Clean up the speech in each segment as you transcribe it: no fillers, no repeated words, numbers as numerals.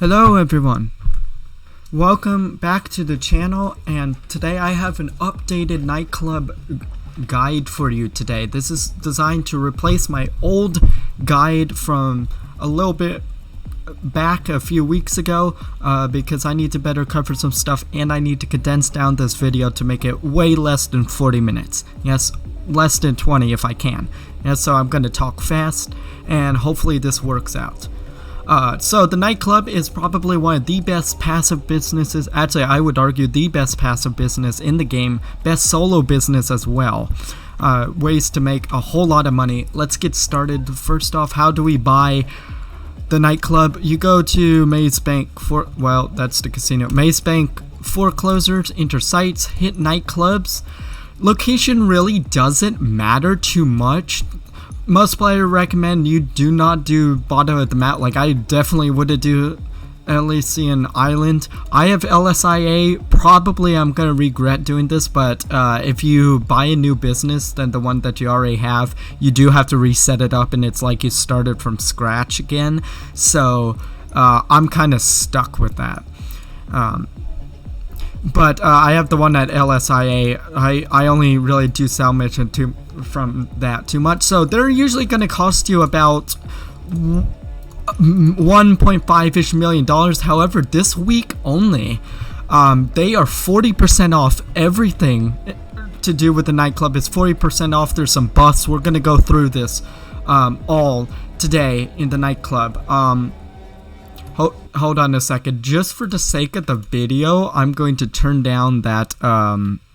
Hello everyone, welcome back to the channel, and today I have an updated nightclub guide for you today. This is designed to replace my old guide from a little bit back a few weeks ago because I need to better cover some stuff and I need to condense down this video to make it way less than 40 minutes. Yes, less than 20 if I can. And so I'm going to talk fast and hopefully this works out. So the nightclub is probably one of the best passive businesses. Actually, I would argue the best passive business in the game, best solo business as well. Ways to make a whole lot of money. Let's get started. First off, how do we buy the nightclub? You go to Maze Bank that's the casino. Maze Bank foreclosures, enter sites, hit nightclubs. Location really doesn't matter too much. Most players recommend you do not do bottom of the map. Like, I definitely would do at least see an island. I have LSIA. Probably I'm gonna regret doing this, but if you buy a new business than the one that you already have, you do have to reset it up and it's like you started from scratch again. So I'm kind of stuck with that. But I have the one at LSIA. I only really do sell mission from that too much. So they're usually going to cost you about $1.5-ish million. However, this week only, they are 40% off. Everything to do with the nightclub is 40% off. There's some buffs. We're going to go through this all today in the nightclub. Hold on a second. Just for the sake of the video, I'm going to turn down that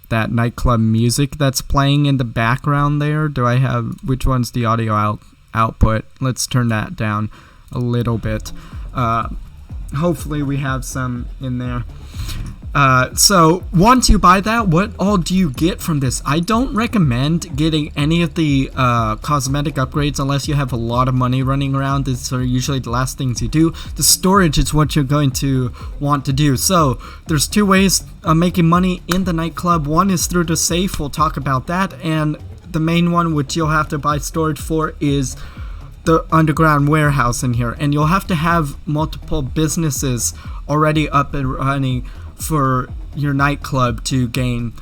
that nightclub music that's playing in the background there. Which one's the audio output? Let's turn that down a little bit. Hopefully we have some in there. So once you buy that, what all do you get from this? I don't recommend getting any of the cosmetic upgrades unless you have a lot of money running around. These are usually the last things you do. The storage is what you're going to want to do. So there's two ways of making money in the nightclub. One is through the safe. We'll talk about that. And the main one, which you'll have to buy storage for, is the underground warehouse in here. And you'll have to have multiple businesses already up and running for your nightclub to gain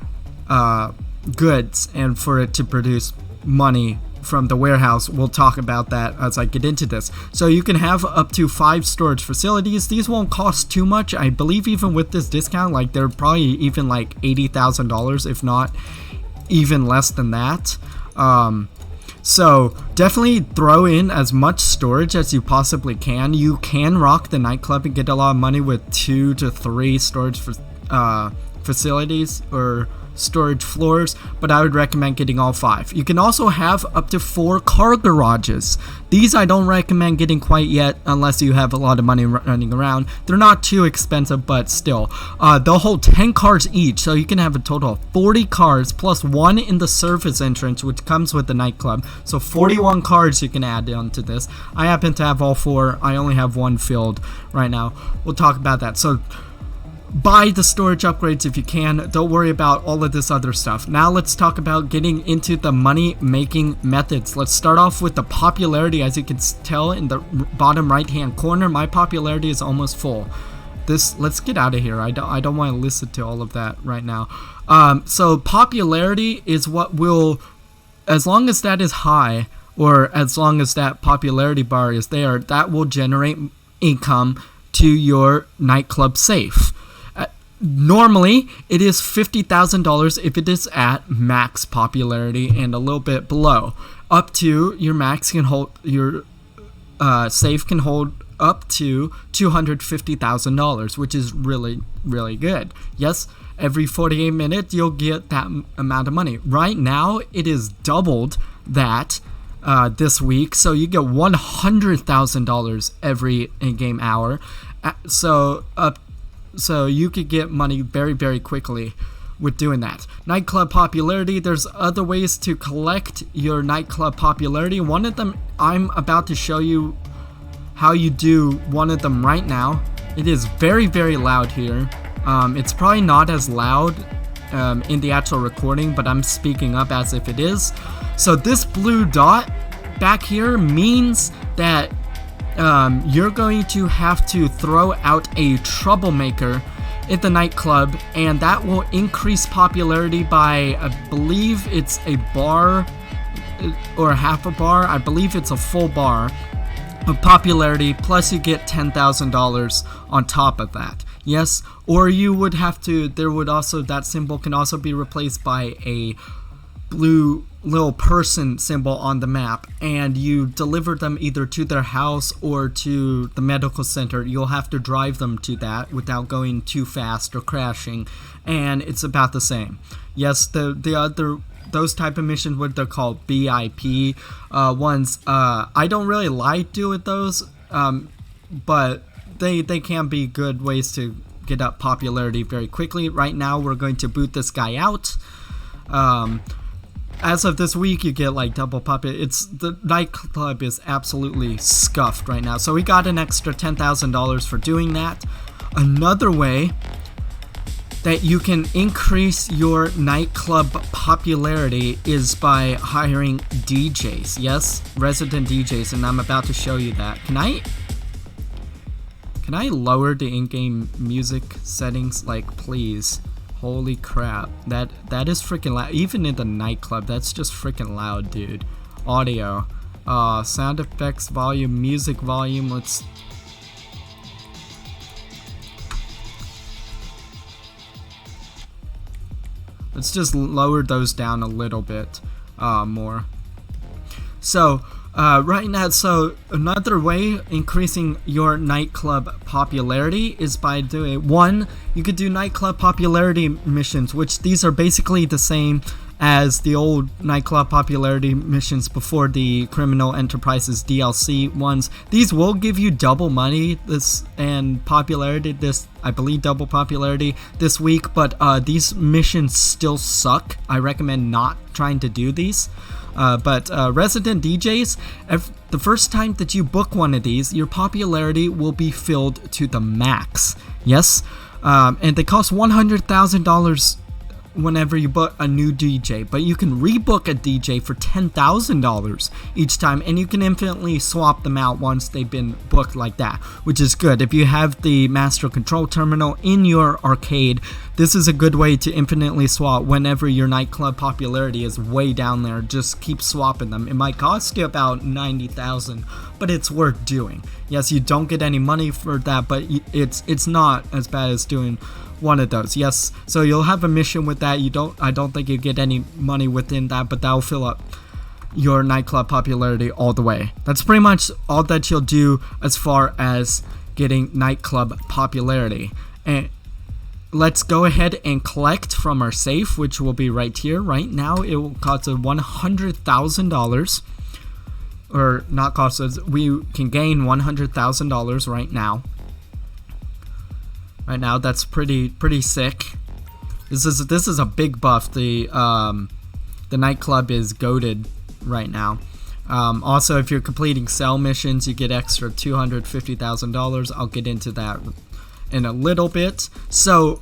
goods and for it to produce money from the warehouse. We'll talk about that as I get into this. So you can have up to 5 storage facilities. These won't cost too much. I believe even with this discount, like, they're probably even like $80,000, if not even less than that. So definitely throw in as much storage as you possibly can. You can rock the nightclub and get a lot of money with 2 to 3 storage facilities or storage floors, but I would recommend getting all 5. You can also have up to 4 car garages. These I don't recommend getting quite yet unless you have a lot of money running around. They're not too expensive, but still. They'll hold 10 cars each, so you can have a total of 40 cars plus 1 in the service entrance, which comes with the nightclub. So 41 cars you can add onto this. I happen to have all 4. I only have 1 filled right now. We'll talk about that. So buy the storage upgrades if you can. Don't worry about all of this other stuff. Now let's talk about getting into the money making methods. Let's start off with the popularity. As you can tell in the bottom right hand corner, my popularity is almost full. Let's get out of here. I don't want to listen to all of that right now. So popularity is what will, as long as that is high, or as long as that popularity bar is there, that will generate income to your nightclub safe. Normally, it is $50,000 if it is at max popularity and a little bit below. Up to your max can hold, your safe can hold up to $250,000, which is really, really good. Yes, every 48 minutes you'll get that amount of money. Right now, it is doubled that this week, so you get $100,000 every in-game hour. So you could get money very, very quickly with doing that. Nightclub popularity, there's other ways to collect your nightclub popularity. One of them, I'm about to show you how you do one of them right now. It is very, very loud here. It's probably not as loud in the actual recording, but I'm speaking up as if it is. So this blue dot back here means that you're going to have to throw out a troublemaker at the nightclub, and that will increase popularity by, I believe it's a bar or half a bar. I believe it's a full bar of popularity, plus you get $10,000 on top of that. Yes, or you would have to, there would also, that symbol can also be replaced by a blue little person symbol on the map, and you deliver them either to their house or to the medical center. You'll have to drive them to that without going too fast or crashing, and it's about the same. Yes, the other, those type of missions, what they're called BIP ones, I don't really like doing those, but they can be good ways to get up popularity very quickly. Right now we're going to boot this guy out. As of this week, you get like double popularity. It's, the nightclub is absolutely scuffed right now, so we got an extra $10,000 for doing that. Another way that you can increase your nightclub popularity is by hiring DJs. Yes, resident DJs, and I'm about to show you that. Can I lower the in-game music settings, like, please? Holy crap, that is freaking loud. Even in the nightclub, that's just freaking loud, dude. Audio, sound effects volume, music volume. Let's just lower those down a little bit more. So right now, so another way increasing your nightclub popularity is by doing, one, you could do nightclub popularity missions, which these are basically the same as the old nightclub popularity missions before the Criminal Enterprises DLC ones. These will give you double money and popularity, this, I believe, double popularity this week, but these missions still suck. I recommend not trying to do these. But resident DJs, the first time that you book one of these, your popularity will be filled to the max. Yes, and they cost $100,000 whenever you book a new DJ, but you can rebook a DJ for $10,000 each time, and you can infinitely swap them out once they've been booked like that, which is good. If you have the Master Control Terminal in your arcade, this is a good way to infinitely swap whenever your nightclub popularity is way down there. Just keep swapping them. It might cost you about $90,000, but it's worth doing. Yes, you don't get any money for that, but it's not as bad as doing one of those. Yes, so you'll have a mission with that. I don't think you get any money within that, but that'll fill up your nightclub popularity all the way. That's pretty much all that you'll do as far as getting nightclub popularity. And let's go ahead and collect from our safe, which will be right here. Right now it will cost us $100,000, or not cost us, we can gain $100,000 right now. Right now, that's pretty sick. This is a big buff. The nightclub is goated right now. Also, if you're completing cell missions, you get extra $250,000. I'll get into that in a little bit. So,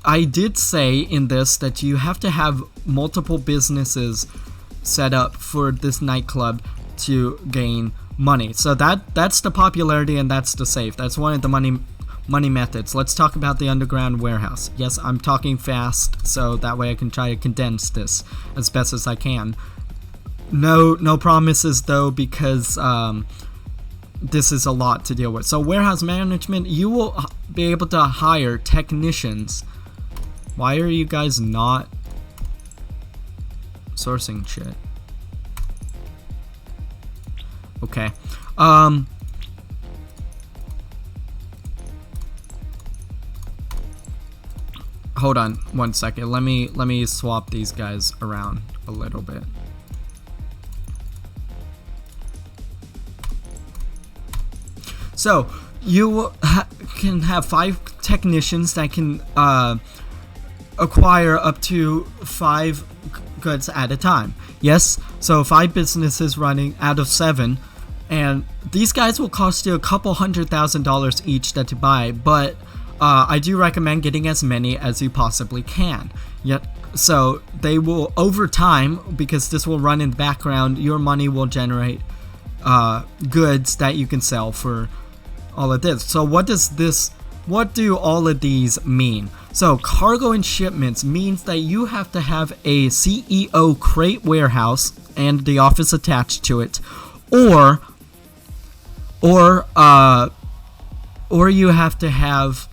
I did say in this that you have to have multiple businesses set up for this nightclub to gain money. So that's the popularity, and that's the safe. That's one of the money methods. Let's talk about the underground warehouse. Yes, I'm talking fast, so that way I can try to condense this as best as I can. No promises though, because this is a lot to deal with. So warehouse management, you will be able to hire technicians. Why are you guys not sourcing shit? Okay. Hold on one second. Let me swap these guys around a little bit. So you can have 5 technicians that can acquire up to 5 goods at a time. Yes, so 5 businesses running out of 7, and these guys will cost you a couple $100,000 each to buy, but I do recommend getting as many as you possibly can. Yet, so they will, over time, because this will run in the background, your money will generate goods that you can sell for all of this. So what do all of these mean? So cargo and shipments means that you have to have a CEO crate warehouse and the office attached to it, or you have to have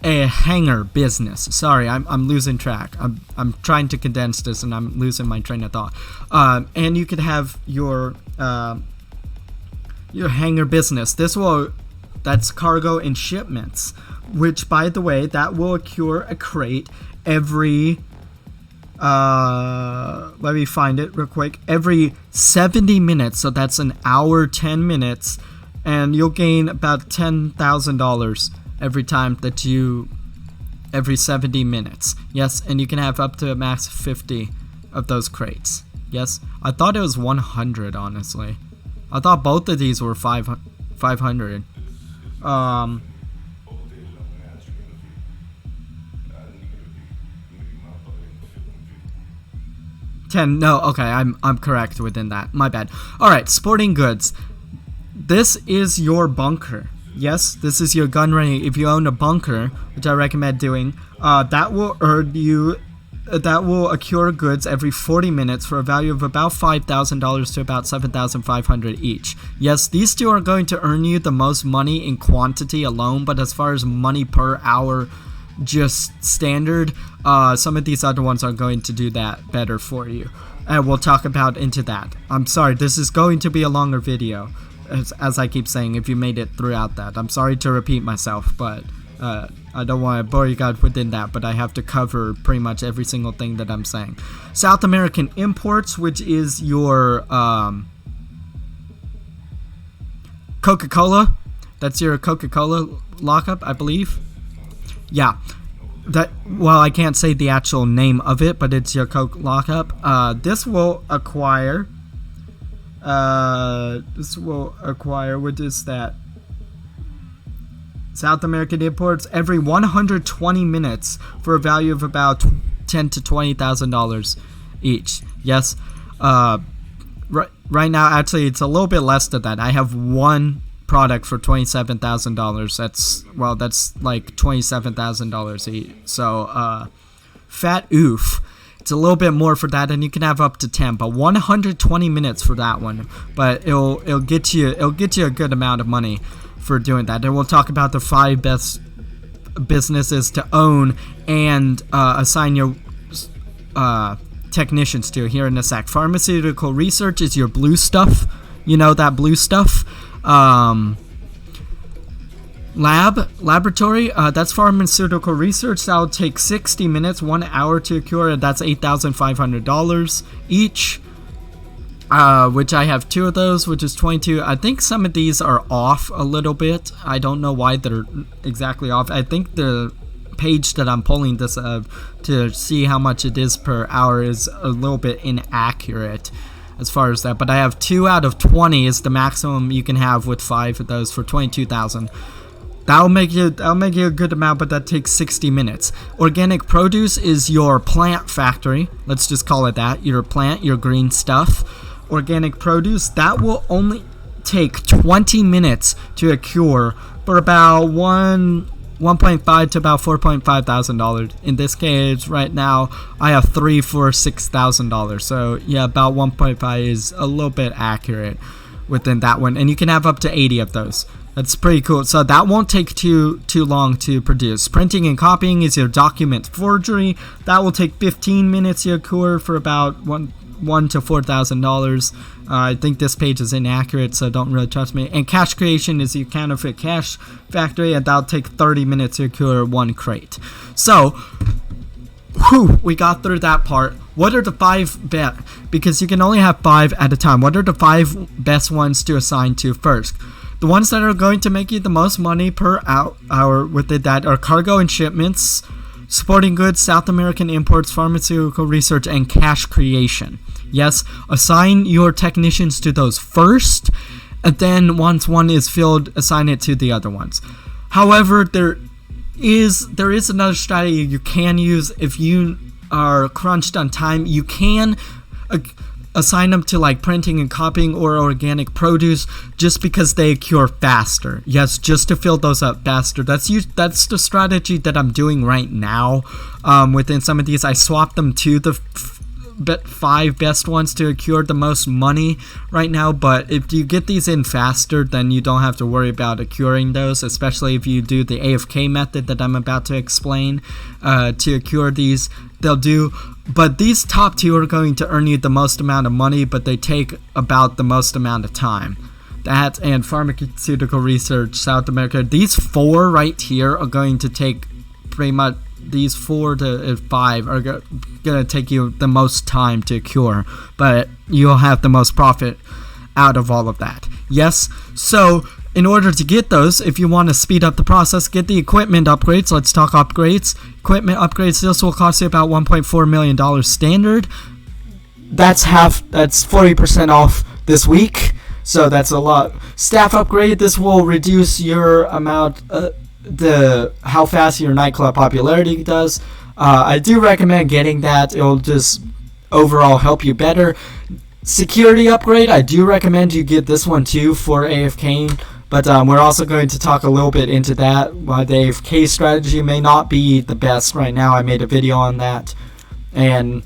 a hangar business. Sorry, I'm losing track. I'm trying to condense this and I'm losing my train of thought. And you could have your hangar business. That's cargo and shipments, which, by the way, that will occur a crate every let me find it real quick, every 70 minutes. So that's an hour, 10 minutes, and you'll gain about $10,000 every time that every 70 minutes. Yes, and you can have up to a max of 50 of those crates. Yes, I thought it was 100, honestly. I thought both of these were 500. 10. No, okay, I'm correct within that. My bad. All right, sporting goods. This is your bunker. Yes, this is your gun range. If you own a bunker, which I recommend doing, that will earn you. That will accrue goods every 40 minutes for a value of about $5,000 to about $7,500 each. Yes, these two are going to earn you the most money in quantity alone, but as far as money per hour, just standard, some of these other ones are going to do that better for you. And we'll talk about into that. I'm sorry, this is going to be a longer video, as I keep saying, if you made it throughout that. I'm sorry to repeat myself, but I don't want to bore you guys within that, but I have to cover pretty much every single thing that I'm saying. South American imports, which is your Coca-Cola. That's your Coca-Cola lockup, I believe. Yeah. Well, I can't say the actual name of it, but it's your Coke lockup. This will acquire, what is that? South American imports every 120 minutes for a value of about $10,000 to $20,000 each. Yes. Right now, actually, it's a little bit less than that. I have one product for $27,000. That's like $27,000 each. So, fat oof. It's a little bit more for that, and you can have up to 10, but 120 minutes for that one. But it'll get you a good amount of money for doing that. And we'll talk about the 5 best businesses to own and assign your technicians to here in a sec. Pharmaceutical research is your blue stuff. You know that blue stuff. Laboratory, that's pharmaceutical research. That'll take 60 minutes, 1 hour to occur, and that's $8,500 each. Which I have 2 of those, which is 22. I think some of these are off a little bit. I don't know why they're exactly off. I think the page that I'm pulling this up to see how much it is per hour is a little bit inaccurate as far as that. But I have 2 out of 20 is the maximum you can have with 5 of those for 22,000. That'll make you a good amount, but that takes 60 minutes. Organic produce is your plant factory. Let's just call it that. Your plant, your green stuff. Organic produce, that will only take 20 minutes to occur for about $1.5 to about $4,500. In this case, right now, I have 3 for $6,000. So yeah, about 1.5 is a little bit accurate within that one, and you can have up to 80 of those. That's pretty cool. So that won't take too long to produce. Printing and copying is your document forgery. That will take 15 minutes to occur for about $1,000 to $4,000. I think this page is inaccurate, so don't really trust me. And cash creation is your counterfeit cash factory, and that'll take 30 minutes to occur 1 crate. So, we got through that part. What are the 5 best? Because you can only have 5 at a time. What are the 5 best ones to assign to first? The ones that are going to make you the most money per hour within that are cargo and shipments, sporting goods, South American imports, pharmaceutical research, and cash creation. Yes, assign your technicians to those first, and then once one is filled, assign it to the other ones. However, there is another strategy you can use if you are crunched on time. You can assign them to like printing and copying or organic produce just because they cure faster. Yes, just to fill those up faster. That's the strategy that I'm doing right now. Within some of these, I swapped them to the 5 best ones to accrue the most money right now, but if you get these in faster, then you don't have to worry about accruing those, especially if you do the AFK method that I'm about to explain to accrue these. They'll do, but these top 2 are going to earn you the most amount of money, but they take about the most amount of time. That and pharmaceutical research, South America, these 4 right here are going to take pretty much, these 4 to 5 are going to take you the most time to cure, but you'll have the most profit out of all of that. Yes, so in order to get those, if you want to speed up the process, get the equipment upgrades. Let's talk upgrades. Equipment upgrades, this will cost you about $1.4 million standard. That's 40% off this week, so that's a lot. Staff upgrade, this will reduce your amount, how fast your nightclub popularity does. I do recommend getting that. It'll just overall help you better. Security upgrade, I do recommend you get this one too for AFK, but we're also going to talk a little bit into that. Why the AFK strategy may not be the best right now. I made a video on that, and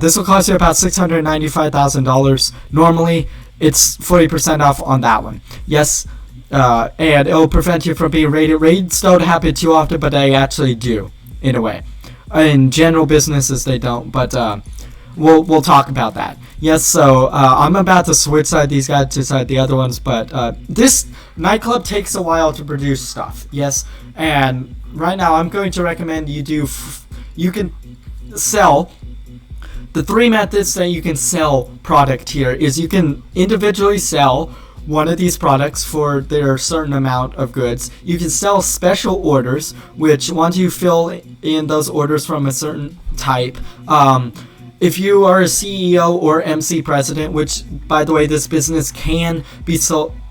this will cost you about $695,000. Normally it's 40% off on that one. Yes. And it'll prevent you from being raided. Raids don't happen too often, but they actually do, in a way. In general businesses, they don't, but we'll talk about that. Yes, so I'm about to switch these guys to side the other ones, but this nightclub takes a while to produce stuff. Yes, and right now I'm going to recommend you can sell. The 3 methods that you can sell product here is you can individually sell one of these products for their certain amount of goods. You can sell special orders, which once you fill in those orders from a certain type, if you are a CEO or MC president, which by the way this business can be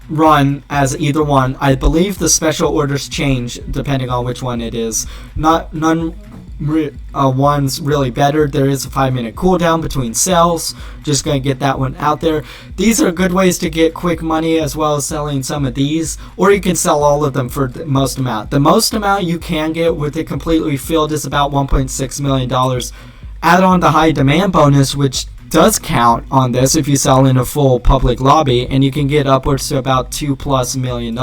run as either one. I believe the special orders change depending on which one it is. One's really better. There is a 5-minute cooldown between sales. Just gonna get that one out there. These are good ways to get quick money, as well as selling some of these, or you can sell all of them for the most amount. The most amount you can get with it completely filled is about $1.6 million. Add on the high demand bonus, which does count on this if you sell in a full public lobby, and you can get upwards to about $2+ million.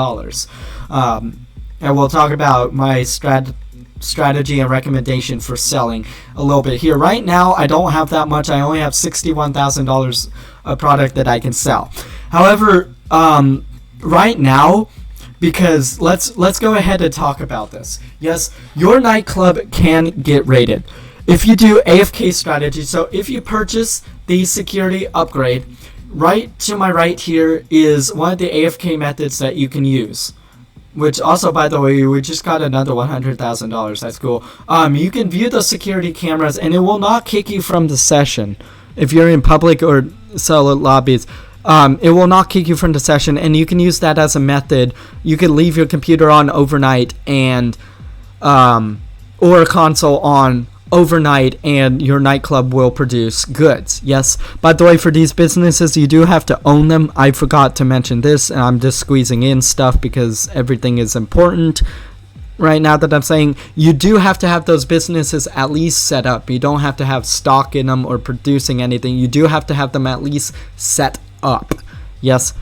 And we'll talk about my strategy and recommendation for selling a little bit here. Right now I don't have that much. I only have $61,000 of product that I can sell. However, right now, because let's go ahead and talk about this. Yes, your nightclub can get raided if you do AFK strategy. So if you purchase the security upgrade, right to my right here is one of the AFK methods that you can use. Which also, by the way, we just got another $100,000. That's cool. You can view the security cameras, and it will not kick you from the session. If you're in public or solo lobbies, it will not kick you from the session, and you can use that as a method. You can leave your computer on overnight and or a console on overnight, and your nightclub will produce goods. Yes, by the way, for these businesses you do have to own them. I forgot to mention this, and I'm just squeezing in stuff because everything is important right now that I'm saying. You do have to have those businesses at least set up. You don't have to have stock in them or producing anything. You do have to have them at least set up. Yes,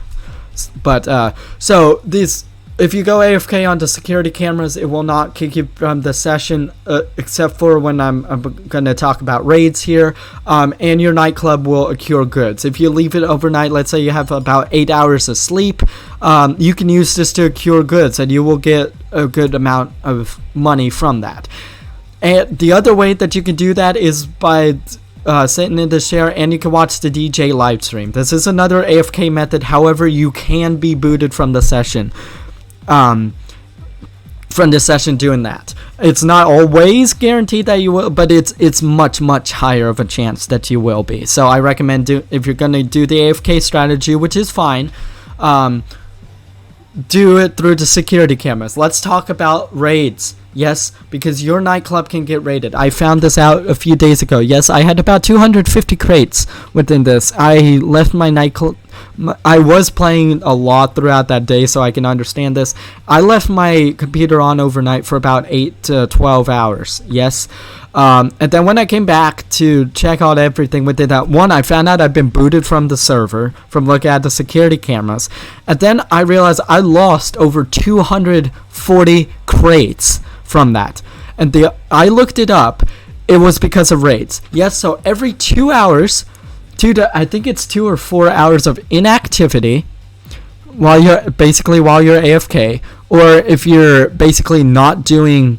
but so these, if you go AFK onto security cameras, it will not kick you from the session, except for when I'm going to talk about raids here, and your nightclub will accrue goods. If you leave it overnight, let's say you have about 8 hours of sleep, you can use this to accrue goods, and you will get a good amount of money from that. And the other way that you can do that is by sitting in the chair, and you can watch the DJ live stream. This is another AFK method. However, you can be booted from the session. From the session doing that. It's not always guaranteed that you will, but it's much higher of a chance that you will be. So I recommend if you're gonna do the AFK strategy, which is fine, do it through the security cameras. Let's talk about raids. Yes, because your nightclub can get raided. I found this out a few days ago. Yes, I had about 250 crates within this. I left my nightclub. I was playing a lot throughout that day, so I can understand this. I left my computer on overnight for about 8 to 12 hours. Yes. And then when I came back to check out everything within that one, I found out I've been booted from the server from looking at the security cameras. And then I realized I lost over 240 crates from that. And I looked it up. It was because of raids. Yes, so every 2 hours, I think it's 2 or 4 hours of inactivity while you're AFK, or if you're basically not doing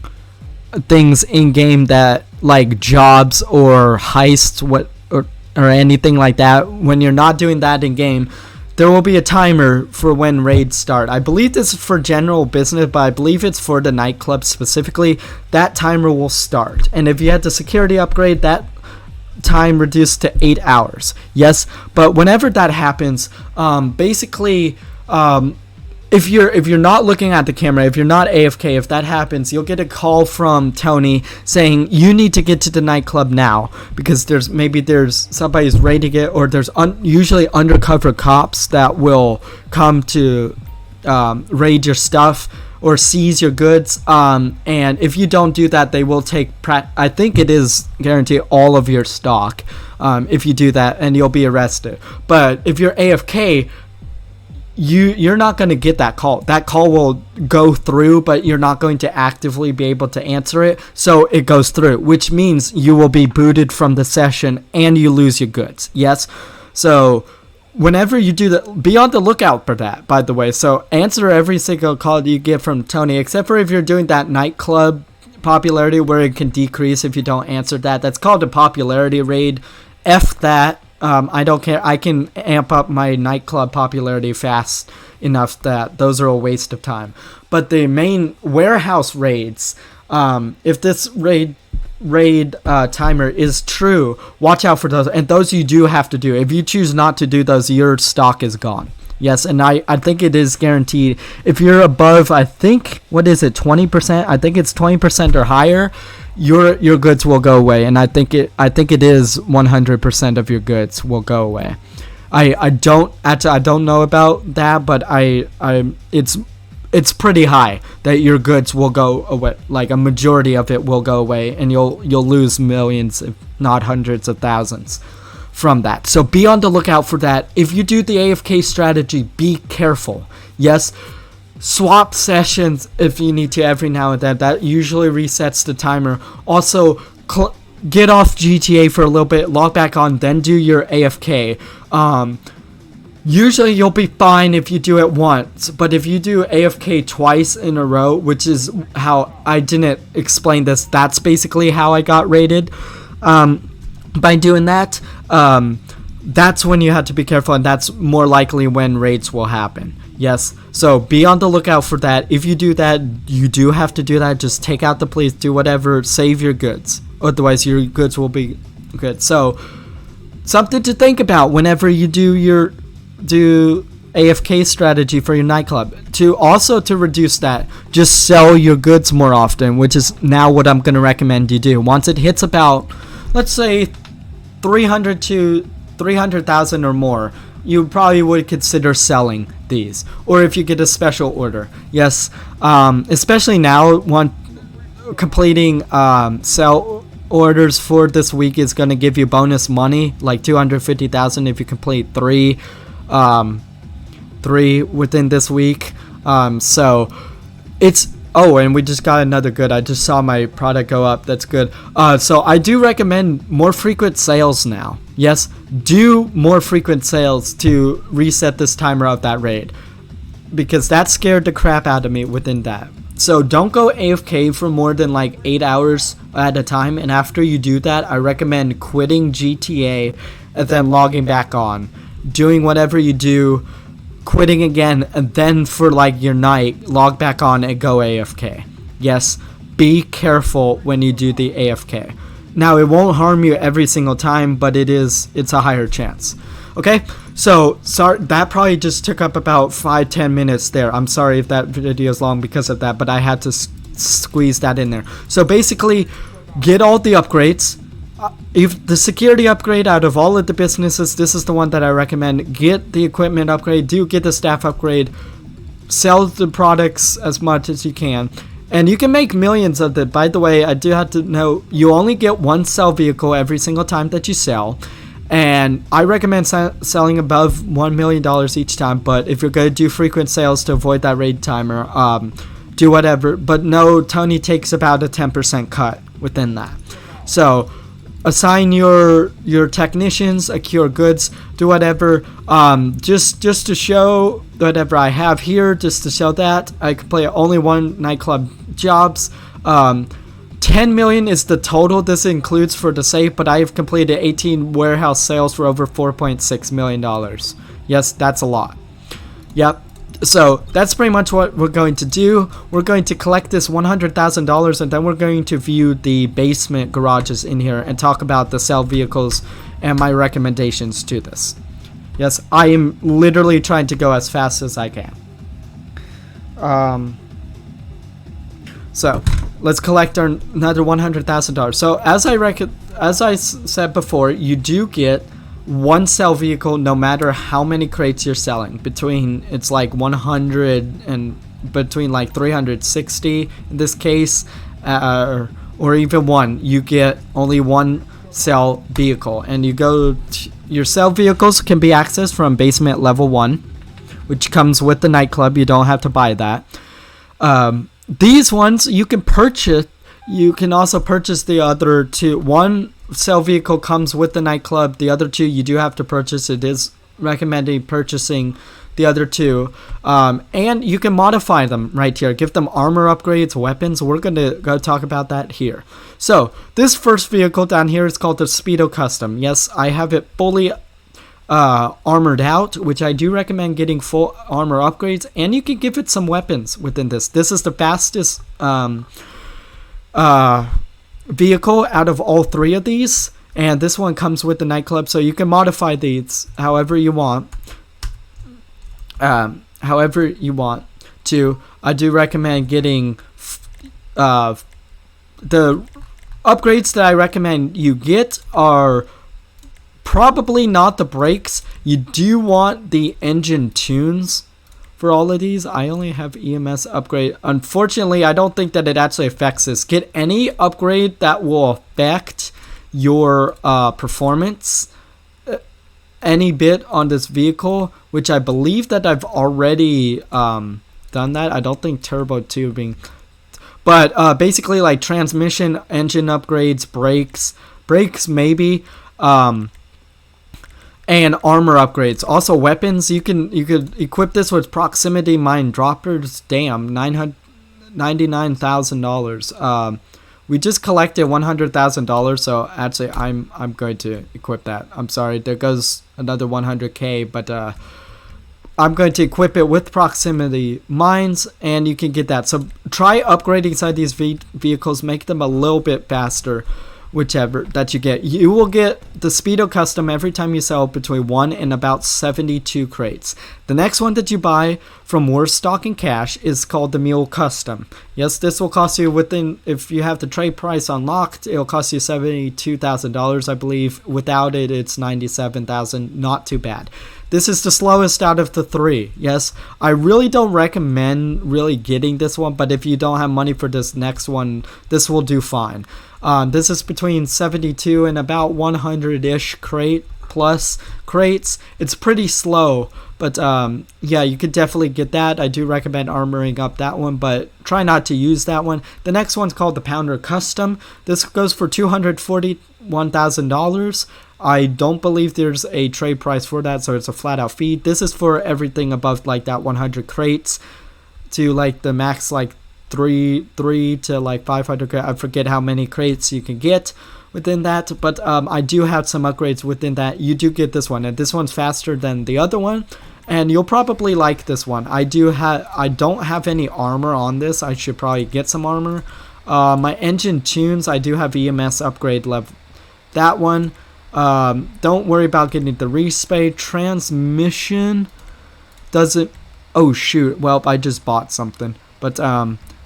things in game that like jobs or heists or anything like that. When you're not doing that in game, there will be a timer for when raids start. I believe this is for general business, but I believe it's for the nightclub specifically. That timer will start, and if you had the security upgrade, that time reduced to 8 hours. Yes, but whenever that happens, basically if you're not looking at the camera, if you're not AFK, if that happens, you'll get a call from Tony saying you need to get to the nightclub now, because there's somebody's raiding it, or there's usually undercover cops that will come to raid your stuff or seize your goods, and if you don't do that, they will take I think it is guaranteed all of your stock if you do that, and you'll be arrested. But if you're AFK, you're not going to get that call. That call will go through, but you're not going to actively be able to answer it, so it goes through, which means you will be booted from the session and you lose your goods. Yes, so whenever you do that, be on the lookout for that, by the way. So answer every single call you get from Tony, except for if you're doing that nightclub popularity where it can decrease if you don't answer that. That's called a popularity raid. F that. I don't care. I can amp up my nightclub popularity fast enough that those are a waste of time. But the main warehouse raids, if this raid timer is true, watch out for those. And those you do have to do. If you choose not to do those, your stock is gone. Yes, and I think it is guaranteed. If you're above, I think, what is it, 20%? I think it's 20% or higher. Your goods will go away, and I think it is 100% of your goods will go away. I don't know about that, but it's pretty high that your goods will go away. Like a majority of it will go away, and you'll lose millions, if not hundreds of thousands, from that. So be on the lookout for that. If you do the AFK strategy, be careful. Yes. Swap sessions if you need to every now and then. That usually resets the timer. Also, get off GTA for a little bit, log back on, then do your AFK. Usually you'll be fine if you do it once, but if you do AFK twice in a row, which is how I didn't explain this, that's basically how I got raided. By doing that, that's when you have to be careful, and that's more likely when raids will happen. Yes, so be on the lookout for that. If you do that, you do have to do that. Just take out the police, do whatever, save your goods. Otherwise, your goods will be good. So, something to think about whenever you do AFK strategy for your nightclub. To reduce that, just sell your goods more often, which is now what I'm going to recommend you do. Once it hits about, let's say, 300 to 300,000 or more, you probably would consider selling these, or if you get a special order. Yes, especially now, completing sell orders for this week is going to give you bonus money, like 250,000 if you complete three within this week. So it's and we just got another good. I just saw my product go up. That's good. So I do recommend more frequent sales now. Yes, do more frequent sales to reset this timer of that raid, because that scared the crap out of me within that. So don't go AFK for more than like 8 hours at a time, and after you do that, I recommend quitting GTA and then logging back on, doing whatever you do, quitting again, and then for like your night, log back on and go AFK. Yes, be careful when you do the AFK. Now, it won't harm you every single time, but it's a higher chance. Okay, so sorry, that probably just took up about 5-10 minutes there. I'm sorry if that video is long because of that, but I had to squeeze that in there. So basically, get all the upgrades. If the security upgrade out of all of the businesses, this is the one that I recommend. Get the equipment upgrade, do get the staff upgrade, sell the products as much as you can, and you can make millions of it. By the way, I do have to know, you only get one sell vehicle every single time that you sell, and I recommend selling above $1 million each time. But if you're going to do frequent sales to avoid that raid timer, do whatever. But no, Tony takes about a 10% cut within that. So assign your technicians, accrue goods, do whatever. Just to show whatever I have here, just to show that I can play only one nightclub jobs. 10 million is the total this includes for the safe, but I have completed 18 warehouse sales for over $4.6 million. Yes, that's a lot. Yep. So that's pretty much what we're going to do. We're going to collect this $100,000, and then we're going to view the basement garages in here and talk about the sell vehicles and my recommendations to this. Yes, I am literally trying to go as fast as I can. So let's collect another $100,000. So as I said before, you do get one sell vehicle no matter how many crates you're selling. It's like 100 and between like 360 in this case, or even one. You get only one sell vehicle, and your sell vehicles can be accessed from basement level 1, which comes with the nightclub. You don't have to buy that. These ones you can purchase. You can also purchase the other two. One sell vehicle comes with the nightclub. The other two you do have to purchase. It is recommending purchasing the other two. And you can modify them right here. Give them armor upgrades, weapons. We're going to go talk about that here. So this first vehicle down here is called the Speedo Custom. Yes, I have it fully armored out, which I do recommend getting full armor upgrades, and you can give it some weapons within this. This is the fastest vehicle out of all three of these, and this one comes with the nightclub, so you can modify these however you want. To I do recommend getting the upgrades that I recommend you get are probably not the brakes. You do want the engine tunes for all of these. I only have EMS upgrade. Unfortunately, I don't think that it actually affects this. Get any upgrade that will affect your performance any bit on this vehicle, which I believe that I've already done that. I don't think turbo tubing, but basically like transmission, engine upgrades, brakes maybe, and armor upgrades. Also weapons, you could equip this with proximity mine droppers. Damn, $99,000. We just collected $100,000, so actually I'm going to equip that. I'm sorry, there goes another 100K, but I'm going to equip it with proximity mines, and you can get that. So try upgrading some of these vehicles, make them a little bit faster. Whichever that you get, you will get the Speedo Custom every time you sell between 1 and about 72 crates. The next one that you buy from Worst Stock and Cash is called the Mule Custom. Yes, this will cost you if you have the trade price unlocked, it'll cost you $72,000, I believe. Without it, it's $97,000. Not too bad. This is the slowest out of the three. Yes, I really don't recommend really getting this one, but if you don't have money for this next one, this will do fine. This is between 72 and about 100-ish plus crates. It's pretty slow, but yeah, you could definitely get that. I do recommend armoring up that one, but try not to use that one. The next one's called the Pounder Custom. This goes for $241,000. I don't believe there's a trade price for that, so it's a flat out fee. This is for everything above like that 100 crates to like the max like 3 to like 500. I forget how many crates you can get within that, but I do have some upgrades within that. You do get this one, and this one's faster than the other one, and you'll probably like this one. I don't have any armor on this. I should probably get some armor. My engine tunes, I do have EMS upgrade level. That one, don't worry about getting the respray. Transmission doesn't. Oh shoot! Well, I just bought something, but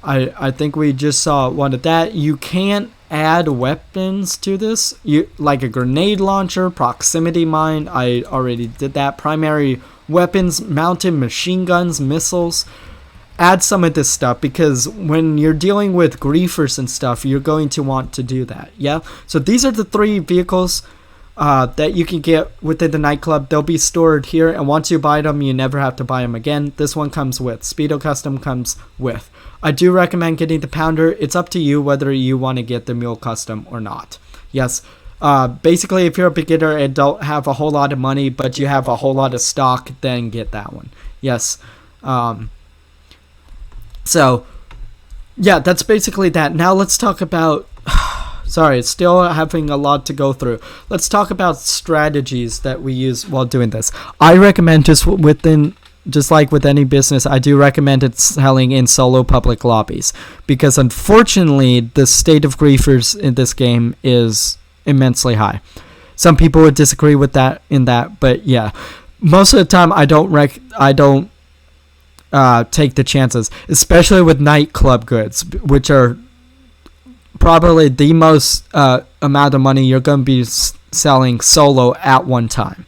I think we just saw one of that. You can't add weapons to this, like a grenade launcher, proximity mine. I already did that. Primary weapons, mounted machine guns, missiles. Add some of this stuff, because when you're dealing with griefers and stuff, you're going to want to do that. Yeah. So these are the 3 vehicles that you can get within the nightclub. They'll be stored here, and once you buy them, you never have to buy them again. This one comes with. Speedo Custom comes with. I do recommend getting the Pounder. It's up to you whether you want to get the Mule Custom or not. Yes. Basically, if you're a beginner and don't have a whole lot of money, but you have a whole lot of stock, then get that one. Yes. So, yeah, that's basically that. Now let's talk about... Sorry, still having a lot to go through. Let's talk about strategies that we use while doing this. I recommend just like with any business, I do recommend it selling in solo public lobbies, because unfortunately the state of griefers in this game is immensely high. Some people would disagree with that, but yeah, most of the time I don't take the chances, especially with nightclub goods, which are probably the most amount of money you're going to be selling solo at one time.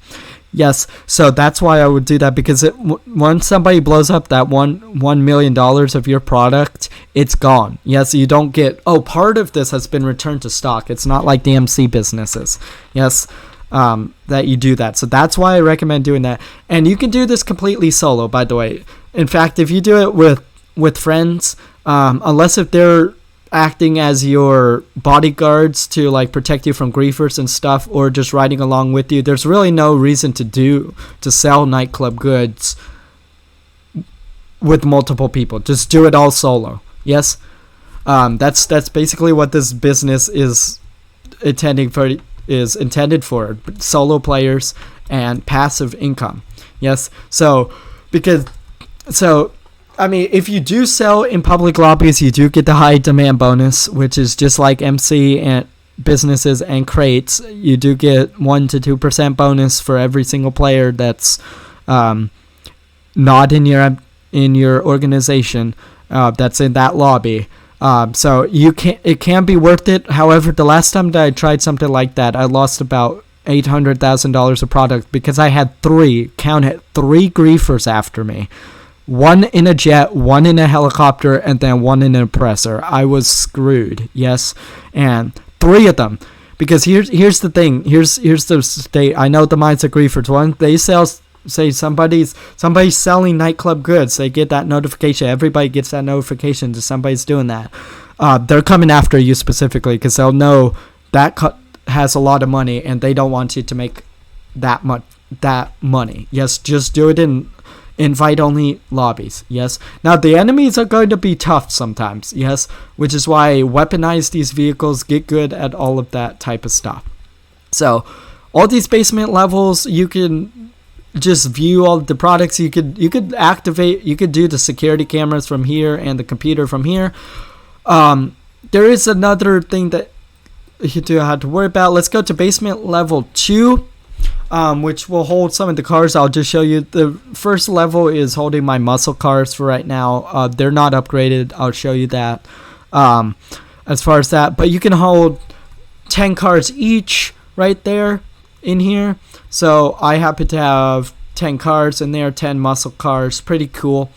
Yes, so that's why I would do that, because once somebody blows up that $1 million of your product, it's gone. Yes, you don't get, part of this has been returned to stock. It's not like the MC businesses. Yes, that you do that. So that's why I recommend doing that. And you can do this completely solo, by the way. In fact, if you do it with friends, unless if they're acting as your bodyguards to like protect you from griefers and stuff, or just riding along with you, there's really no reason to sell nightclub goods with multiple people. Just do it all solo. Yes, that's basically what this business is intended for, solo players and passive income. Yes, I mean, if you do sell in public lobbies, you do get the high demand bonus, which is just like MC and businesses and crates. You do get 1 to 2% bonus for every single player that's not in your organization that's in that lobby. So it can be worth it. However, the last time that I tried something like that, I lost about $800,000 of product because I had 3 griefers after me. 1 in a jet, 1 in a helicopter, and then 1 in an oppressor. I was screwed. Yes, and 3 of them. Because here's the thing. Here's the state. I know the minds of griefers. One, they say somebody's selling nightclub goods. They get that notification. Everybody gets that notification that somebody's doing that. They're coming after you specifically because they'll know that has a lot of money and they don't want you to make that money. Yes, just do it in invite-only lobbies. Yes. Now, the enemies are going to be tough sometimes. Yes, which is why weaponize these vehicles, get good at all of that type of stuff. So, all these basement levels, you can just view all the products. You could activate. You could do the security cameras from here and the computer from here. There is another thing that you do have to worry about. Let's go to basement level 2. Which will hold some of the cars. I'll just show you. The first level is holding my muscle cars for right now. They're not upgraded. I'll show you that. As far as that, but you can hold 10 cars each right there in here. So I happen to have 10 cars in there, 10 muscle cars. Pretty cool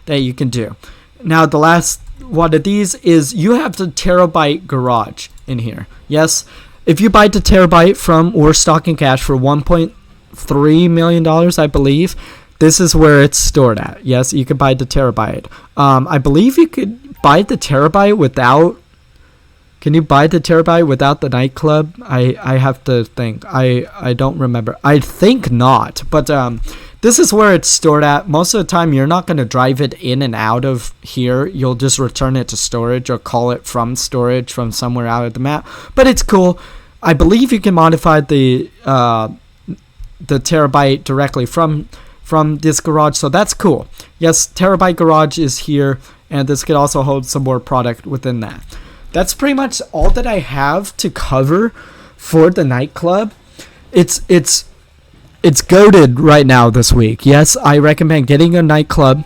that you can do. Now the last one of these is you have the Terabyte Garage in here. Yes. If you buy the Terabyte from or Stock and Cash for $1.3 million, I believe, this is where it's stored at. Yes, you could buy the Terabyte. I believe you could buy the Terabyte without... Can you buy the Terabyte without the nightclub? I have to think. I don't remember. I think not. But this is where it's stored at. Most of the time, you're not going to drive it in and out of here. You'll just return it to storage or call it from storage from somewhere out of the map. But it's cool. I believe you can modify the Terabyte directly from this garage, so that's cool. Yes, Terabyte Garage is here, and this could also hold some more product within that. That's pretty much all that I have to cover for the nightclub. It's goated right now this week. Yes, I recommend getting a nightclub.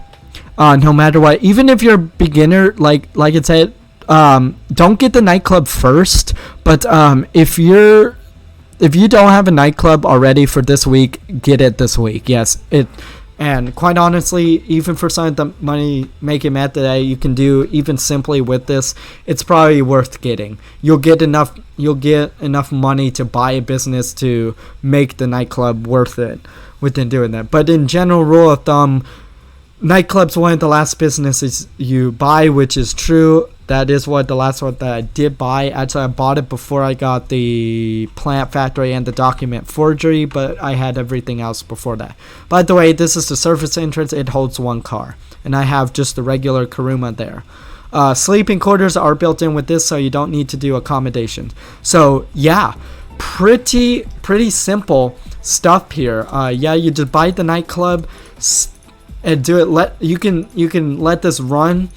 no matter what. Even if you're a beginner, like I said, don't get the nightclub first. But if you don't have a nightclub already for this week, get it this week. Yes, and quite honestly, even for some of the money making method that you can do even simply with this, it's probably worth getting. You'll get enough money to buy a business to make the nightclub worth it within doing that. But in general, rule of thumb, nightclub's one of the last businesses you buy, which is true. That is what the last one that I did buy. Actually, I bought it before I got the plant factory and the document forgery, but I had everything else before that. By the way, this is the surface entrance. It holds one car, and I have just the regular Kuruma there. Sleeping quarters are built in with this, so you don't need to do accommodations. So yeah, pretty simple stuff here. Yeah, you just buy the nightclub and do it. You can let this run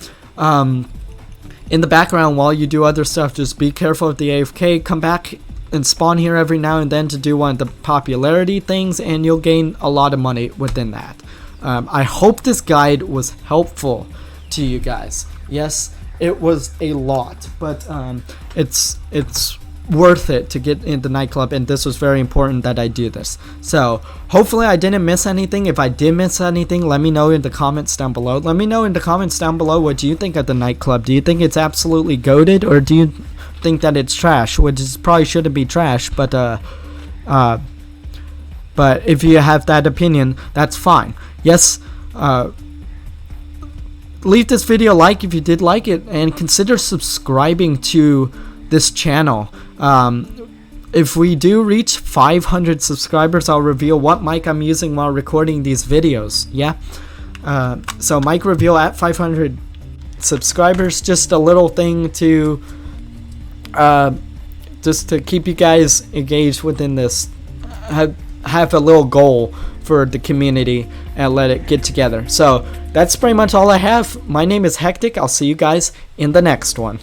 in the background while you do other stuff. Just be careful of the AFK. Come back and spawn here every now and then to do one of the popularity things, and you'll gain a lot of money within that. I hope this guide was helpful to you guys. Yes, it was a lot, but it's worth it to get in the nightclub, and this was very important that I do this. So hopefully I didn't miss anything. If I did miss anything, let me know in the comments down below. Let me know in the comments down below what do you think of the nightclub. Do you think it's absolutely goated, or do you think that it's trash? Which is probably shouldn't be trash, but if you have that opinion, that's fine. Yes, leave this video a like if you did like it, and consider subscribing to this channel. If we do reach 500 subscribers, I'll reveal what mic I'm using while recording these videos. Yeah, so mic reveal at 500 subscribers. Just a little thing to just to keep you guys engaged within this. Have a little goal for the community and let it get together. So that's pretty much all I have. My name is Hectic. I'll see you guys in the next one.